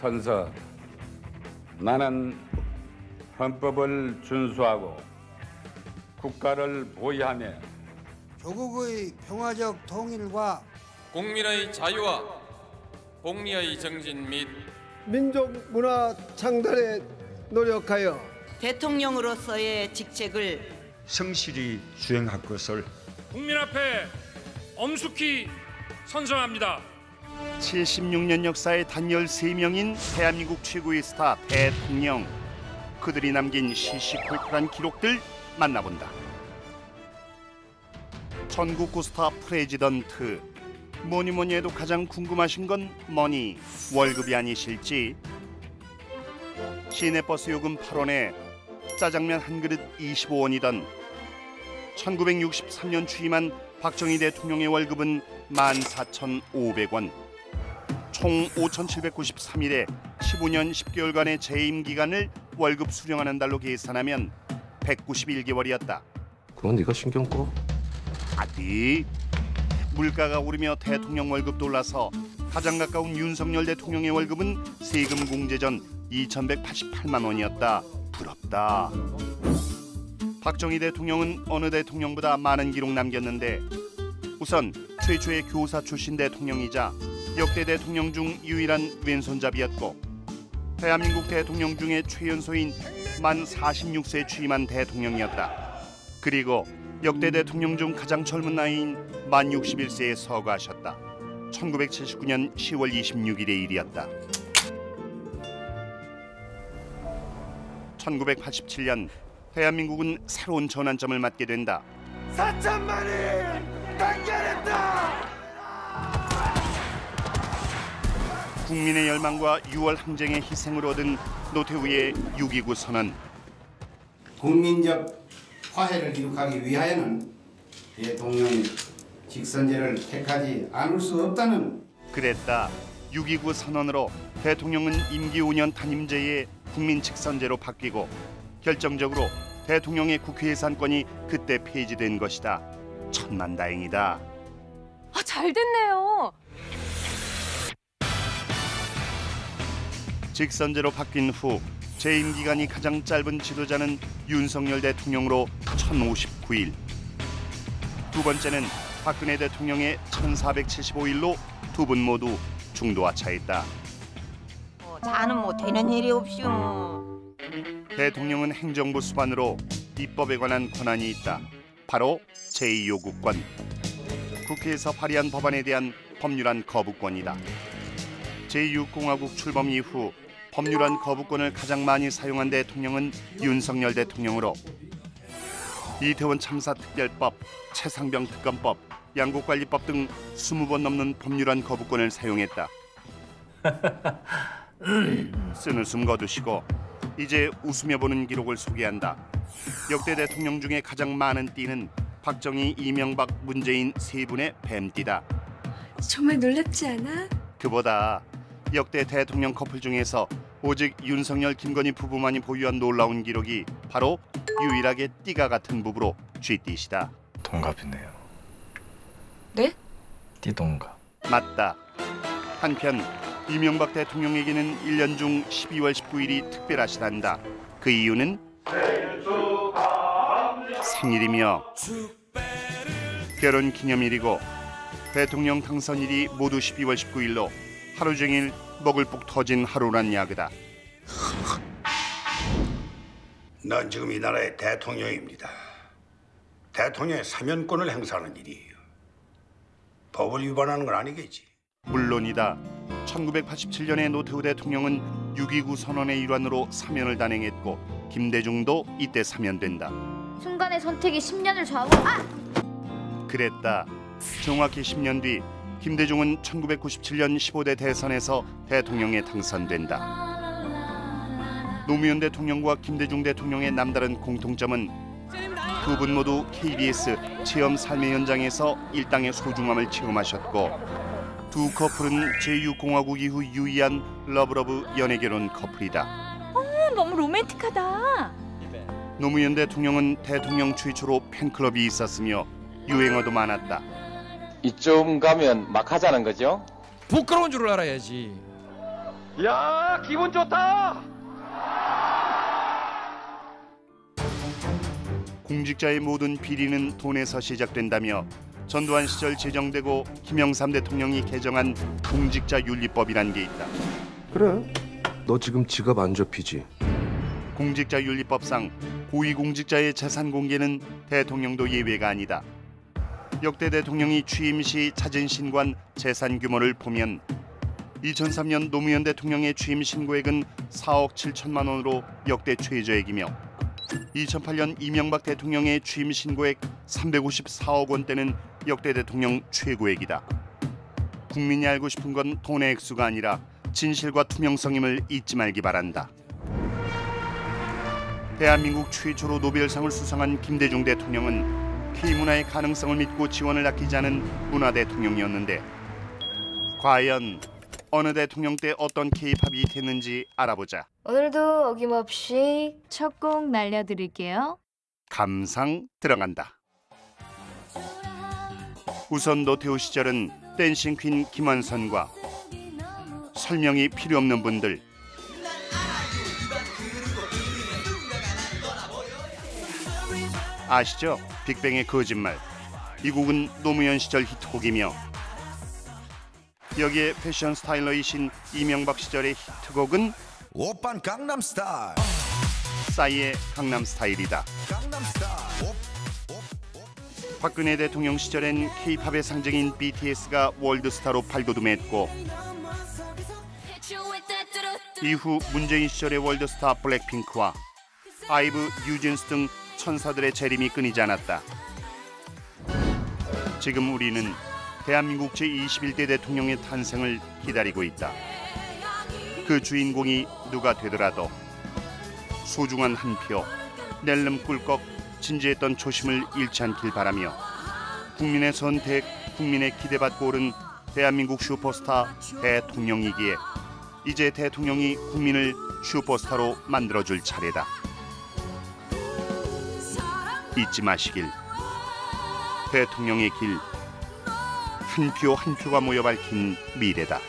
선서. 나는 헌법을 준수하고 국가를 보위하며 조국의 평화적 통일과 국민의 자유와 복리의 정진 및 민족 문화 창달에 노력하여 대통령으로서의 직책을 성실히 수행할 것을 국민 앞에 엄숙히 선서합니다. 76년 역사의 단 13명인 대한민국 최고의 스타 대통령. 그들이 남긴 시시콜콜한 기록들 만나본다. 전국구 스타 프레지던트. 뭐니 해도 가장 궁금하신 건 뭐니? 월급이 아니실지. 시내버스 요금 8원에 짜장면 한 그릇 25원이던 1963년 취임한 박정희 대통령의 월급은 14,500원. 총 5,793일에 15년 10개월간의 재임 기간을 월급 수령하는 달로 계산하면 191개월이었다. 그건 네가 신경 꺼. 아디. 물가가 오르며 대통령 월급도 올라서 가장 가까운 윤석열 대통령의 월급은 세금 공제 전 2,188만 원이었다. 부럽다. 박정희 대통령은 어느 대통령보다 많은 기록 남겼는데 우선 최초의 교사 출신 대통령이자 역대 대통령 중 유일한 왼손잡이였고 대한민국 대통령 중에 최연소인 만 46세 취임한 대통령이었다. 그리고 역대 대통령 중 가장 젊은 나이인 만 61세에 서거하셨다. 1979년 10월 26일의 일이었다. 1987년 대한민국은 새로운 전환점을 맞게 된다. 4천만이 단결했다. 국민의 열망과 6월 항쟁의 희생을 얻은 노태우의 6.29 선언. 국민적 화해를 이룩하기 위하여는 대통령 직선제를 택하지 않을 수 없다는. 그랬다. 6.29 선언으로 대통령은 임기 5년 단임제에 국민 직선제로 바뀌고 결정적으로 대통령의 국회 예산권이 그때 폐지된 것이다. 천만다행이다. 잘 됐네요. 직선제로 바뀐 후 재임 기간이 가장 짧은 지도자는 윤석열 대통령으로 1,059일. 두 번째는 박근혜 대통령의 1,475일로 두 분 모두 중도하차했다. 자는 뭐 되는 일이 없슈. 대통령은 행정부 수반으로 입법에 관한 권한이 있다. 바로 제2요구권. 국회에서 발의한 법안에 대한 법률안 거부권이다. 제6공화국 출범 이후 법률안 거부권을 가장 많이 사용한 대통령은 윤석열 대통령으로 이태원 참사 특별법, 최상병 특검법, 양곡관리법 등 20번 넘는 법률안 거부권을 사용했다. 쓴웃음 거두시고 이제 웃으며 보는 기록을 소개한다. 역대 대통령 중에 가장 많은 띠는 박정희, 이명박, 문재인 세 분의 뱀띠다. 정말 놀랍지 않아? 그보다 역대 대통령 커플 중에서 오직 윤석열, 김건희 부부만이 보유한 놀라운 기록이 바로 유일하게 띠가 같은 부부로 쥐띠시다. 동갑이네요. 네? 띠동갑. 맞다. 한편 이명박 대통령에게는 1년 중 12월 19일이 특별하시단다. 그 이유는 생일이며 결혼기념일이고 대통령 당선일이 모두 12월 19일로 하루 종일 먹을 복 터진 하루란 야그다. 난 지금 이 나라의 대통령입니다. 대통령의 사면권을 행사하는 일이에요. 법을 위반하는 건 아니겠지. 물론이다. 1987년에 노태우 대통령은 6.29 선언의 일환으로 사면을 단행했고 김대중도 이때 사면된다. 순간의 선택이 10년을 좌우. 그랬다. 정확히 10년 뒤 김대중은 1997년 15대 대선에서 대통령에 당선된다. 노무현 대통령과 김대중 대통령의 남다른 공통점은 두 분 모두 KBS 체험 삶의 현장에서 일당의 소중함을 체험하셨고 두 커플은 제6공화국 이후 유의한 러브러브 연애결혼 커플이다. 너무 로맨틱하다. 노무현 대통령은 대통령 최초로 팬클럽이 있었으며 유행어도 많았다. 이쯤 가면 막 하자는 거죠? 부끄러운 줄 알아야지. 야, 기분 좋다. 공직자의 모든 비리는 돈에서 시작된다며 전두환 시절 제정되고 김영삼 대통령이 개정한 공직자윤리법이란 게 있다. 그래. 너 지금 지갑 안 접히지? 공직자윤리법상 고위공직자의 재산 공개는 대통령도 예외가 아니다. 역대 대통령이 취임 시 찾은 신고한 재산 규모를 보면 2003년 노무현 대통령의 취임 신고액은 4억 7천만 원으로 역대 최저액이며 2008년 이명박 대통령의 취임 신고액 354억 원대는 역대 대통령 최고액이다. 국민이 알고 싶은 건 돈의 액수가 아니라 진실과 투명성임을 잊지 말기 바란다. 대한민국 최초로 노벨상을 수상한 김대중 대통령은 K문화의 가능성을 믿고 지원을 아끼지 않은 문화 대통령이었는데 과연 어느 대통령 때 어떤 K-팝이 됐는지 알아보자. 오늘도 어김없이 첫 곡 날려드릴게요. 감상 들어간다. 우선 노태우 시절은 댄싱 퀸 김원선과 설명이 필요 없는 분들, 아시죠? 빅뱅의 거짓말. 이 곡은 노무현 시절 히트곡이며 여기에 패션 스타일러이신 이명박 시절의 히트곡은 오빤 강남스타일. 싸이의 강남스타일이다. 박근혜 대통령 시절엔 K-팝의 상징인 BTS가 월드스타로 발돋움했고 이후 문재인 시절의 월드스타 블랙핑크와 아이브, 뉴진스 등 천사들의 재림이 끊이지 않았다. 지금 우리는 대한민국 제21대 대통령의 탄생을 기다리고 있다. 그 주인공이 누가 되더라도 소중한 한 표, 낼름 꿀꺽 진지했던 초심을 잃지 않길 바라며 국민의 선택, 국민의 기대받고 오른 대한민국 슈퍼스타 대통령이기에 이제 대통령이 국민을 슈퍼스타로 만들어줄 차례다. 잊지 마시길. 대통령의 길, 한 표 한 표가 모여 밝힌 미래다.